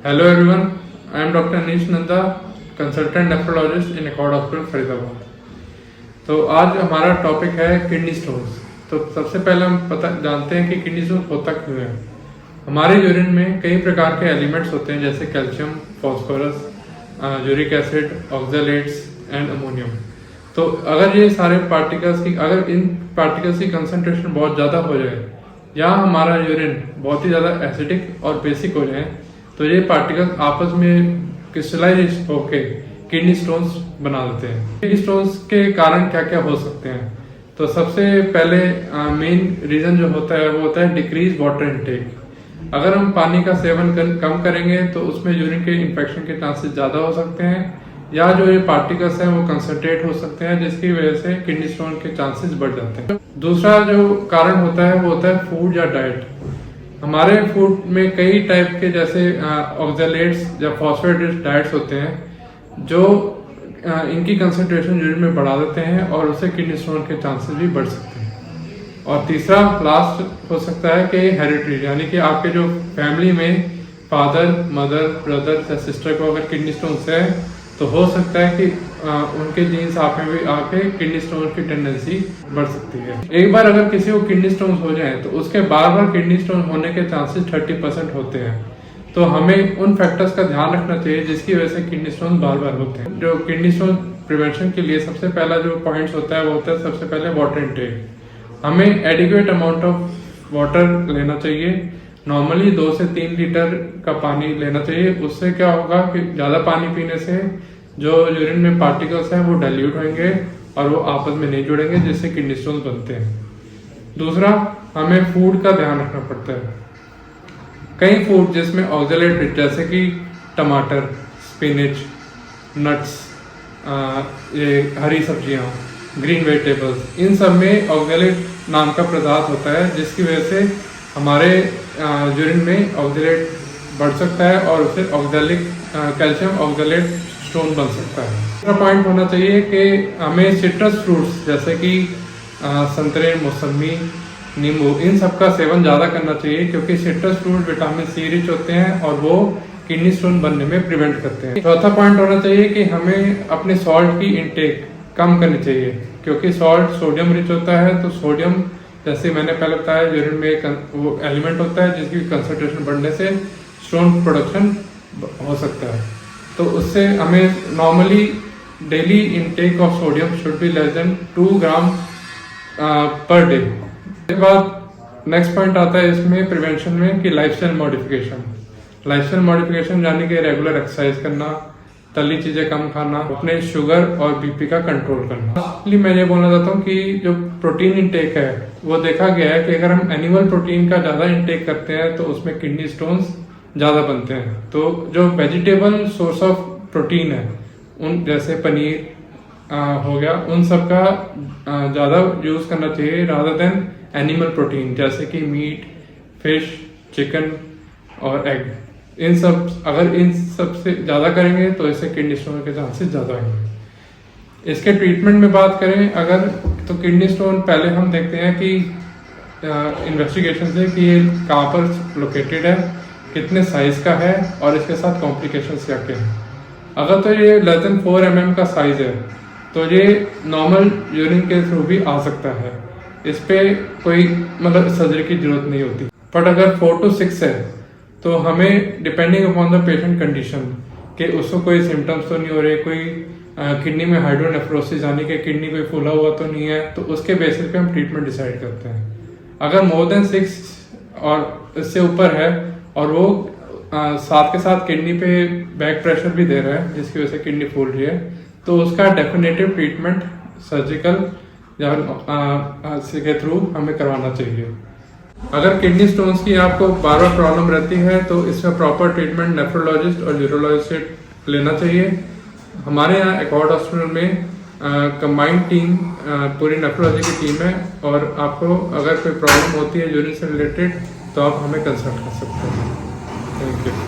Hello everyone, I am Dr. Anish Nanda, consultant nephrologist in Accord Hospital Faridabad. तो आज हमारा topic है kidney stones. तो सबसे पहले हम जानते हैं कि किडनी स्टोन होता क्यों है। हमारे यूरिन में कई प्रकार के एलिमेंट्स होते हैं जैसे calcium, phosphorus, uric acid, oxalates and ammonium. तो अगर ये सारे अगर इन पार्टिकल्स की कंसंट्रेशन बहुत ज़्यादा हो जाए या हमारा यूरिन बहुत ही ज़्यादा एसिडिक और बेसिक हो जाए तो ये पार्टिकल्स आपस में क्रिस्टलाइज होके किडनी स्टोन्स बना देते हैं। किडनी स्टोन्स के कारण क्या क्या हो सकते हैं? तो सबसे पहले मेन रीजन जो होता है वो होता है डिक्रीज वाटर इनटेक। अगर हम पानी का सेवन कम करेंगे तो उसमें यूरिन के इन्फेक्शन के चांसेस ज़्यादा हो सकते हैं या जो ये पार्टिकल्स हैं वो कंसंट्रेट हो सकते हैं जिसकी वजह से किडनी स्टोन के चांसेस बढ़ जाते हैं। दूसरा जो कारण होता है वो होता है फूड या डाइट। हमारे फूड में कई टाइप के जैसे ऑक्सैलेट्स या फॉस्फेटेड डाइट्स होते हैं जो इनकी कंसंट्रेशन यूरिन में बढ़ा देते हैं और उससे किडनी स्टोन के चांसेस भी बढ़ सकते हैं। और तीसरा लास्ट हो सकता है कि हेरिडिटी, यानी कि आपके जो फैमिली में फादर, मदर, ब्रदर या सिस्टर को अगर किडनी स्टोन्स है तो हो सकता है कि उनके जीन्स आप में भी आके किडनी स्टोन की टेंडेंसी बढ़ सकती है। एक बार अगर किसी को किडनी स्टोन हो जाए तो उसके बार बार किडनी स्टोन होने के चांसेस 30% होते हैं। तो हमें उन फैक्टर्स का ध्यान रखना चाहिए जिसकी वजह से किडनी स्टोन बार बार होते हैं। जो किडनी स्टोन प्रिवेंशन के लिए सबसे पहला जो पॉइंट्स होता है वो होता है सबसे पहले वाटर इनटेक। हमें एडिक्वेट अमाउंट ऑफ वाटर लेना चाहिए। नॉर्मली 2 से 3 लीटर का पानी लेना चाहिए। उससे क्या होगा कि ज़्यादा पानी पीने से जो यूरिन में पार्टिकल्स हैं वो डाइल्यूट होंगे और वो आपस में नहीं जुड़ेंगे जिससे किडनी स्टोन बनते हैं। दूसरा, हमें फूड का ध्यान रखना पड़ता है। कई फूड जिसमें ऑक्सैलेट रिच जैसे कि टमाटर, स्पिनच, नट्स, ये हरी सब्जियां, ग्रीन वेजिटेबल्स, इन सब में ऑक्सैलेट नाम का पदार्थ होता है जिसकी वजह से हमारे यूरिन में ऑक्सैलेट बढ़ सकता है और उससे कैल्शियम ऑक्सैलेट स्टोन बन सकता है। दूसरा पॉइंट होना चाहिए कि हमें सिट्रस फ्रूट्स जैसे कि संतरे, मौसमी, नींबू, इन सब का सेवन ज़्यादा करना चाहिए क्योंकि citrus fruit vitamin C rich होते हैं और वो किडनी स्टोन बनने में प्रिवेंट करते हैं। चौथा पॉइंट होना चाहिए कि हमें अपने सॉल्ट की इंटेक कम करनी चाहिए क्योंकि सॉल्ट सोडियम रिच होता है। तो सोडियम, जैसे मैंने पहले बताया, यूरिन में वो एलिमेंट होता है जिसकी कंसंट्रेशन बढ़ने से स्टोन प्रोडक्शन हो सकता है। तो उससे हमें normally daily intake of sodium should be less than 2 gram per day. उसके बाद नेक्स्ट पॉइंट आता है इसमें प्रिवेंशन में कि लाइफस्टाइल मॉडिफिकेशन यानी कि रेगुलर एक्सरसाइज करना, तली चीजें कम खाना, अपने शुगर और बीपी का कंट्रोल करना। इसलिए मैं ये बोलना चाहता हूँ कि जो प्रोटीन इंटेक है वो देखा गया है कि अगर हम एनिमल प्रोटीन का ज़्यादा इंटेक करते हैं तो उसमें किडनी स्टोन्स ज़्यादा बनते हैं। तो जो वेजिटेबल सोर्स ऑफ प्रोटीन है उन जैसे पनीर हो गया, उन सब का ज़्यादा यूज़ करना चाहिए रादर देन एनिमल प्रोटीन जैसे कि मीट, फिश, चिकन और एग। इन सब से ज़्यादा करेंगे तो इससे किडनी स्टोन के चांसेस ज़्यादा होंगे। इसके ट्रीटमेंट में बात करें अगर तो किडनी स्टोन पहले हम देखते हैं कि इन्वेस्टिगेशन से कि ये कहाँ पर लोकेटेड है, कितने साइज का है और इसके साथ कॉम्प्लिकेशंस क्या क्या हैं। अगर तो ये लेस देन 4 mm का साइज है तो ये नॉर्मल यूरिन के थ्रू भी आ सकता है। इस पे कोई सर्जरी की जरूरत नहीं होती। बट अगर 4 to 6 है तो हमें depending upon the patient condition कि उसको कोई सिम्टम्स तो नहीं हो रहे, कोई किडनी में हाइड्रोनेफ्रोसिस यानी कि किडनी कोई फूला हुआ तो नहीं है, तो उसके बेसिस पे हम ट्रीटमेंट डिसाइड करते हैं। अगर मोर देन 6 और इससे ऊपर है और वो साथ के साथ किडनी पे बैक प्रेशर भी दे रहा है जिसकी वजह से किडनी फूल रही है तो उसका डेफिनेटिव ट्रीटमेंट सर्जिकल या के थ्रू हमें करवाना चाहिए। अगर किडनी स्टोन्स की आपको बार बार प्रॉब्लम रहती है तो इसका प्रॉपर ट्रीटमेंट नेफ्रोलॉजिस्ट और यूरोलॉजिस्ट से लेना चाहिए। हमारे यहाँ एकॉर्ड हॉस्पिटल में कंबाइंड टीम पूरी नेफ्रोलॉजी की टीम है और आपको अगर कोई प्रॉब्लम होती है यूरिन से रिलेटेड तो आप हमें कंसल्ट कर सकते हैं। Thank you.